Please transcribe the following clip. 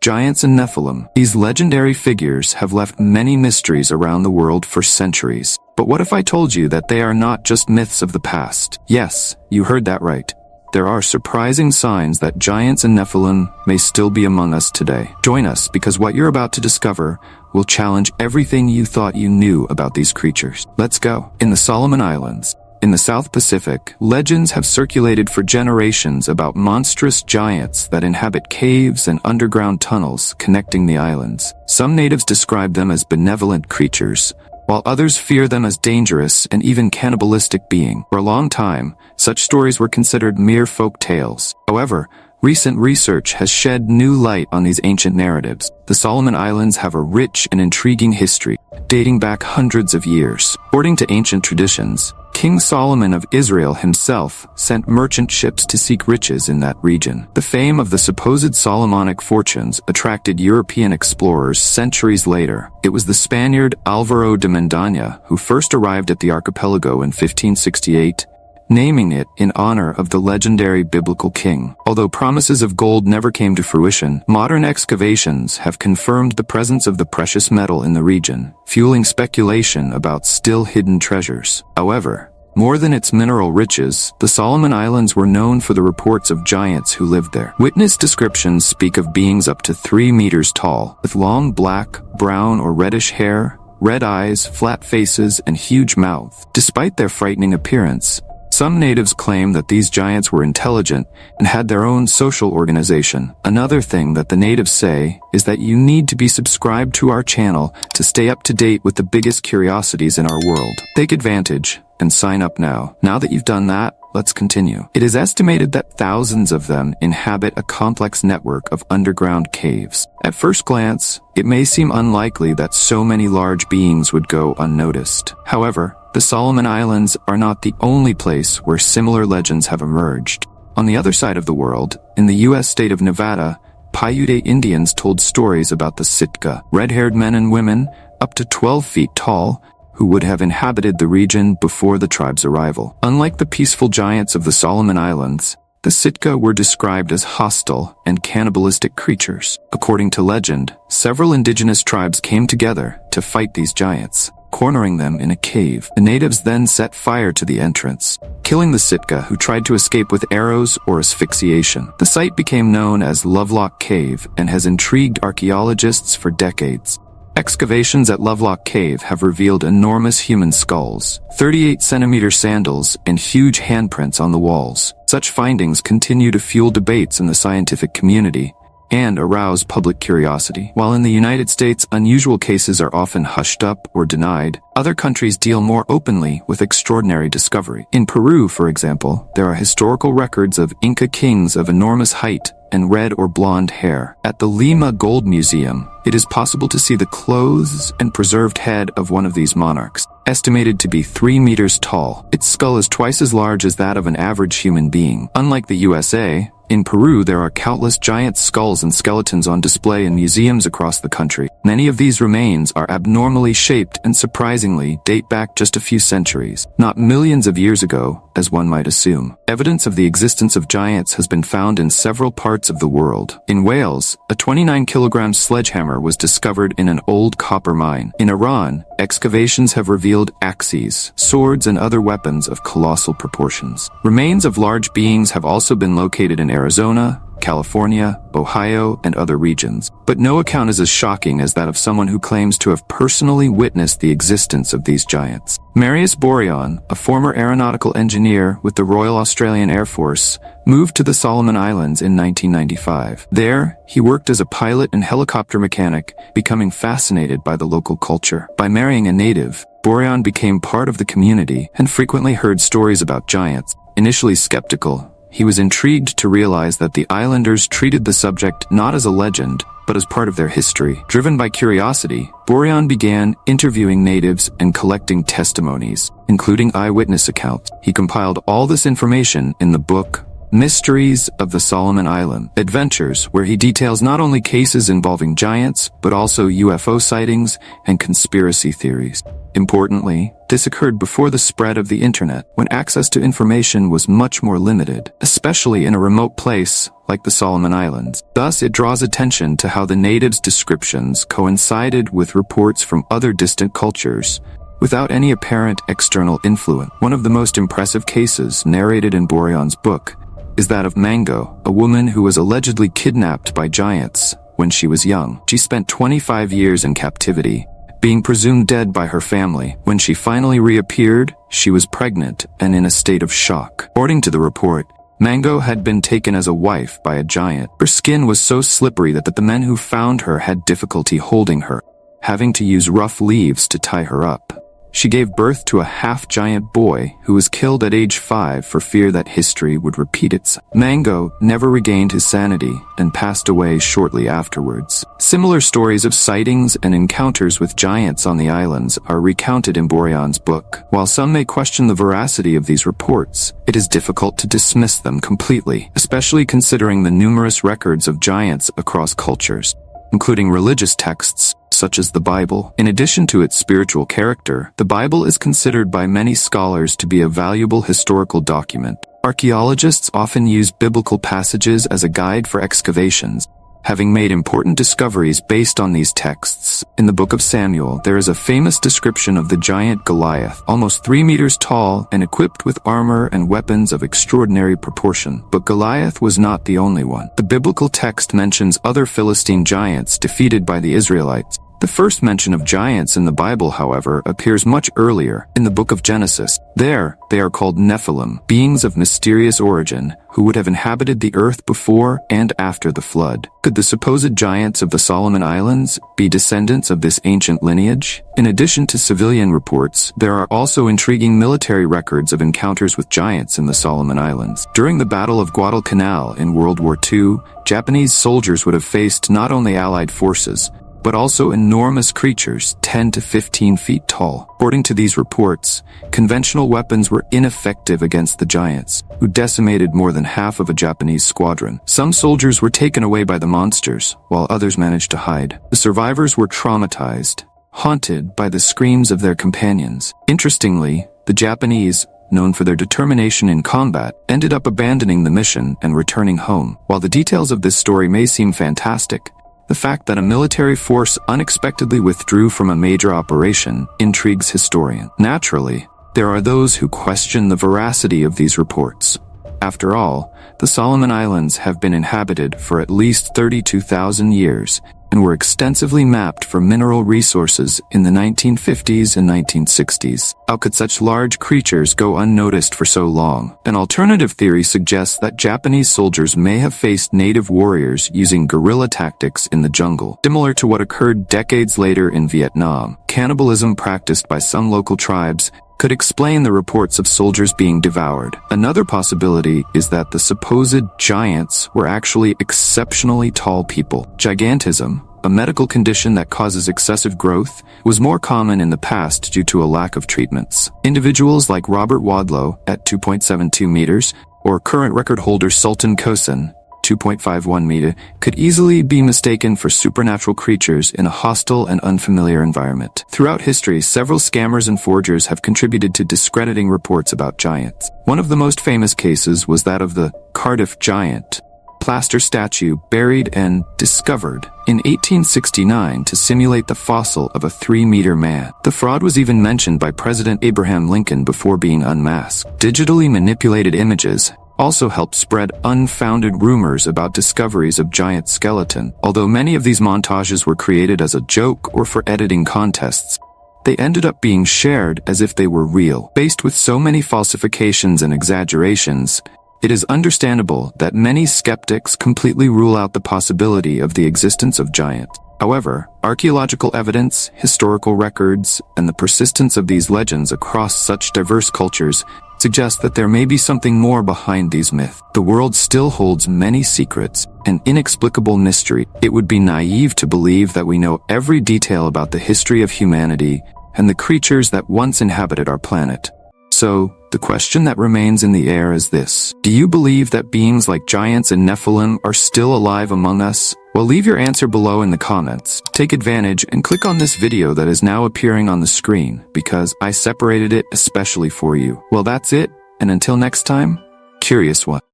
Giants and Nephilim. These legendary figures have left many mysteries around the world for centuries. But what if I told you that they are not just myths of the past? Yes, you heard that right. There are surprising signs that giants and Nephilim may still be among us today. Join us, because what you're about to discover will challenge everything you thought you knew about these creatures. Let's go. In the Solomon Islands, in the South Pacific, legends have circulated for generations about monstrous giants that inhabit caves and underground tunnels connecting the islands. Some natives describe them as benevolent creatures, while others fear them as dangerous and even cannibalistic beings. For a long time, such stories were considered mere folk tales. However, recent research has shed new light on these ancient narratives. The Solomon Islands have a rich and intriguing history, dating back hundreds of years. According to ancient traditions, King Solomon of Israel himself sent merchant ships to seek riches in that region. The fame of the supposed Solomonic fortunes attracted European explorers centuries later. It was the Spaniard Álvaro de Mendaña who first arrived at the archipelago in 1568, naming it in honor of the legendary biblical king. Although promises of gold never came to fruition, modern excavations have confirmed the presence of the precious metal in the region, fueling speculation about still hidden treasures. However, more than its mineral riches, the Solomon Islands were known for the reports of giants who lived there. Witness descriptions speak of beings up to 3 meters tall, with long black, brown, or reddish hair, red eyes, flat faces, and huge mouths. Despite their frightening appearance, some natives claim that these giants were intelligent and had their own social organization. Another thing that the natives say is that you need to be subscribed to our channel to stay up to date with the biggest curiosities in our world. Take advantage and sign up now. Now that you've done that, let's continue. It is estimated that thousands of them inhabit a complex network of underground caves. At first glance, it may seem unlikely that so many large beings would go unnoticed. However, the Solomon Islands are not the only place where similar legends have emerged. On the other side of the world, in the U.S. state of Nevada, Paiute Indians told stories about the Sitka, red-haired men and women, up to 12 feet tall, who would have inhabited the region before the tribe's arrival. Unlike the peaceful giants of the Solomon Islands, the Sitka were described as hostile and cannibalistic creatures. According to legend, several indigenous tribes came together to fight these giants, cornering them in a cave. The natives then set fire to the entrance, killing the Sitka, who tried to escape with arrows or asphyxiation. The site became known as Lovelock Cave and has intrigued archaeologists for decades. Excavations at Lovelock Cave have revealed enormous human skulls, 38-centimeter sandals, and huge handprints on the walls. Such findings continue to fuel debates in the scientific community and arouse public curiosity. While in the United States, unusual cases are often hushed up or denied, other countries deal more openly with extraordinary discovery. In Peru, for example, there are historical records of Inca kings of enormous height and red or blonde hair. At the Lima Gold Museum, it is possible to see the clothes and preserved head of one of these monarchs, estimated to be 3 meters tall. Its skull is twice as large as that of an average human being. Unlike the USA, in Peru there are countless giant skulls and skeletons on display in museums across the country. Many of these remains are abnormally shaped and surprisingly date back just a few centuries, not millions of years ago, as one might assume. Evidence of the existence of giants has been found in several parts of the world. In Wales, a 29-kilogram sledgehammer was discovered in an old copper mine. In Iran, excavations have revealed axes, swords, and other weapons of colossal proportions. Remains of large beings have also been located in Arizona, California, Ohio, and other regions. But no account is as shocking as that of someone who claims to have personally witnessed the existence of these giants. Marius Borean, a former aeronautical engineer with the Royal Australian Air Force, moved to the Solomon Islands in 1995. There, he worked as a pilot and helicopter mechanic, becoming fascinated by the local culture. By marrying a native, Borean became part of the community and frequently heard stories about giants. Initially skeptical, he was intrigued to realize that the islanders treated the subject not as a legend, but as part of their history. Driven by curiosity, Borean began interviewing natives and collecting testimonies, including eyewitness accounts. He compiled all this information in the book Mysteries of the Solomon Island Adventures, where he details not only cases involving giants, but also UFO sightings and conspiracy theories. Importantly, this occurred before the spread of the internet, when access to information was much more limited, especially in a remote place like the Solomon Islands. Thus, it draws attention to how the natives' descriptions coincided with reports from other distant cultures, without any apparent external influence. One of the most impressive cases narrated in Bourion's book is that of Mango, a woman who was allegedly kidnapped by giants when she was young. She spent 25 years in captivity, being presumed dead by her family. When she finally reappeared, she was pregnant and in a state of shock. According to the report, Mango had been taken as a wife by a giant. Her skin was so slippery that the men who found her had difficulty holding her, having to use rough leaves to tie her up. She gave birth to a half-giant boy who was killed at age 5 for fear that history would repeat itself. Mango never regained his sanity and passed away shortly afterwards. Similar stories of sightings and encounters with giants on the islands are recounted in Bourion's book. While some may question the veracity of these reports, it is difficult to dismiss them completely, especially considering the numerous records of giants across cultures, including religious texts such as the Bible. In addition to its spiritual character, the Bible is considered by many scholars to be a valuable historical document. Archaeologists often use biblical passages as a guide for excavations, having made important discoveries based on these texts. In the book of Samuel, there is a famous description of the giant Goliath, almost 3 meters tall and equipped with armor and weapons of extraordinary proportion. But Goliath was not the only one. The biblical text mentions other Philistine giants defeated by the Israelites. The first mention of giants in the Bible, however, appears much earlier, in the book of Genesis. There, they are called Nephilim, beings of mysterious origin, who would have inhabited the earth before and after the flood. Could the supposed giants of the Solomon Islands be descendants of this ancient lineage? In addition to civilian reports, there are also intriguing military records of encounters with giants in the Solomon Islands. During the Battle of Guadalcanal in World War II, Japanese soldiers would have faced not only Allied forces, but also enormous creatures 10 to 15 feet tall. According to these reports, conventional weapons were ineffective against the giants, who decimated more than half of a Japanese squadron. Some soldiers were taken away by the monsters, while others managed to hide. The survivors were traumatized, haunted by the screams of their companions. Interestingly, the Japanese, known for their determination in combat, ended up abandoning the mission and returning home. While the details of this story may seem fantastic, the fact that a military force unexpectedly withdrew from a major operation intrigues historians. Naturally, there are those who question the veracity of these reports. After all, the Solomon Islands have been inhabited for at least 32,000 years and were extensively mapped for mineral resources in the 1950s and 1960s. How could such large creatures go unnoticed for so long? An alternative theory suggests that Japanese soldiers may have faced native warriors using guerrilla tactics in the jungle, similar to what occurred decades later in Vietnam. Cannibalism practiced by some local tribes could explain the reports of soldiers being devoured. Another possibility is that the supposed giants were actually exceptionally tall people. Gigantism, a medical condition that causes excessive growth, was more common in the past due to a lack of treatments. Individuals like Robert Wadlow at 2.72 meters, or current record holder Sultan Kosin, 2.51 meter, could easily be mistaken for supernatural creatures in a hostile and unfamiliar environment. Throughout history, several scammers and forgers have contributed to discrediting reports about giants. One of the most famous cases was that of the Cardiff Giant, plaster statue buried and discovered in 1869 to simulate the fossil of a 3-meter man. The fraud was even mentioned by President Abraham Lincoln before being unmasked. Digitally manipulated images also helped spread unfounded rumors about discoveries of giant skeleton. Although many of these montages were created as a joke or for editing contests, they ended up being shared as if they were real. Faced with so many falsifications and exaggerations, it is understandable that many skeptics completely rule out the possibility of the existence of giants. However, archaeological evidence, historical records, and the persistence of these legends across such diverse cultures suggest that there may be something more behind these myths. The world still holds many secrets and inexplicable mystery. It would be naive to believe that we know every detail about the history of humanity and the creatures that once inhabited our planet. So, the question that remains in the air is this. Do you believe that beings like giants and Nephilim are still alive among us? Well, leave your answer below in the comments. Take advantage and click on this video that is now appearing on the screen, because I separated it especially for you. Well, that's it, and until next time, curious one.